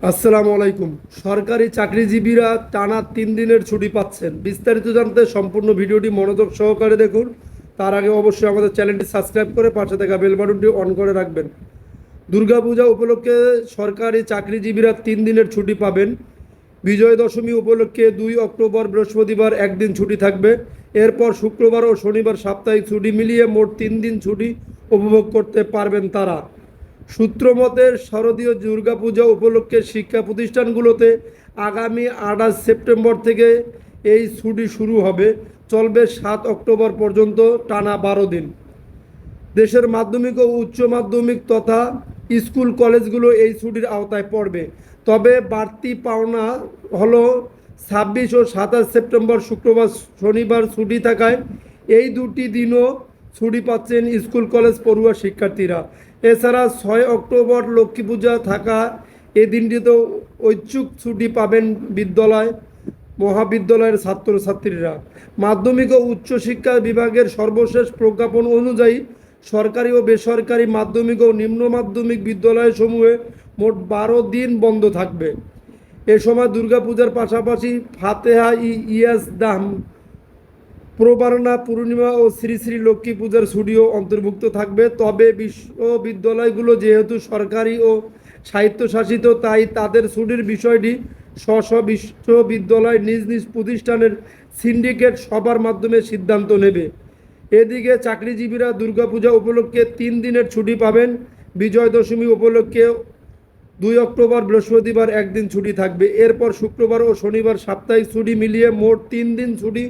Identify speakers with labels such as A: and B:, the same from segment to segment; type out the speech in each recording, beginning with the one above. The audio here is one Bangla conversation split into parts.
A: আসসালামু আলাইকুম। সরকারি চাকরিজীবীরা টানা 3 দিনের ছুটি পাচ্ছেন। বিস্তারিত জানতে সম্পূর্ণ ভিডিওটি মনোযোগ সহকারে দেখুন। তার আগে অবশ্যই আমাদের চ্যানেলটি সাবস্ক্রাইব করে পাশে থাকা বেল বাটনটি অন করে রাখবেন। দুর্গাপূজা উপলক্ষে সরকারি চাকরিজীবীরা 3 দিনের ছুটি পাবেন। বিজয় দশমী উপলক্ষে 2 অক্টোবর বৃহস্পতিবার একদিন ছুটি থাকবে। এরপর শুক্রবার ও শনিবার সাপ্তাহিক ছুটি মিলিয়ে মোট 3 দিন ছুটি উপভোগ করতে পারবেন তারা। সূত্রমতে শারদীয় দুর্গাপূজা উপলক্ষে শিক্ষা প্রতিষ্ঠানগুলোতে আগামী 28 সেপ্টেম্বর থেকে এই ছুটি শুরু হবে, চলবে 7 অক্টোবর পর্যন্ত, টানা 12 দিন। দেশের মাধ্যমিক ও উচ্চ মাধ্যমিক তথা স্কুল কলেজগুলো এই ছুটির আওতায় পড়বে। তবে বাড়তি পাওনা হলো 26 ও 27 সেপ্টেম্বর শুক্রবার শনিবার ছুটি থাকায় এই দুটি দিনও ছুটি পাচ্ছেন স্কুল কলেজ পড়ুয়া শিক্ষার্থীরা। এছাড়া 6 অক্টোবর লক্ষ্মী পূজা থাকা এই দিনটিতেও ঐচ্ছিক ছুটি পাবেন বিদ্যালয় মহাবিদ্যালয়ের ছাত্রছাত্রীরা। মাধ্যমিক ও উচ্চশিক্ষা বিভাগের সর্বশেষ প্রজ্ঞাপন অনুযায়ী সরকারি ও বেসরকারি মাধ্যমিক ও নিম্ন মাধ্যমিক বিদ্যালয়সমূহে মোট 12 দিন বন্ধ থাকবে। এ সময় দুর্গাপূজার পাশাপাশি ফাতেহা ইয়াজ দাম প্রবারণা পূর্ণিমা ও শ্রী শ্রী লক্ষ্মী পূজার ছুটিও অন্তর্ভুক্ত থাকবে। তবে বিশ্ববিদ্যালয়গুলো যেহেতু সরকারি ও স্বায়ত্তশাসিত, তাই তাদের ছুটির বিষয়টি স্ব বিশ্ববিদ্যালয় নিজ নিজ প্রতিষ্ঠানের সিন্ডিকেট সবার মাধ্যমে সিদ্ধান্ত নেবে। এদিকে চাকরিজীবীরা দুর্গাপূজা উপলক্ষে 3 দিনের ছুটি পাবেন। বিজয় দশমী উপলক্ষে 2 অক্টোবর বৃহস্পতিবার একদিন ছুটি থাকবে। এরপর শুক্রবার ও শনিবার সাপ্তাহিক ছুটি মিলিয়ে মোট 3 দিন ছুটি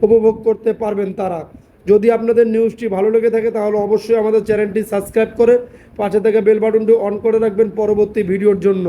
A: উপভোগ করতে পারবেন তারা। যদি আপনাদের নিউজটি ভালো লেগে থাকে তাহলে অবশ্যই আমাদের চ্যানেলটি সাবস্ক্রাইব করে পাশে থেকে বেল বাটনটি অন করে রাখবেন পরবর্তী ভিডিওর জন্য।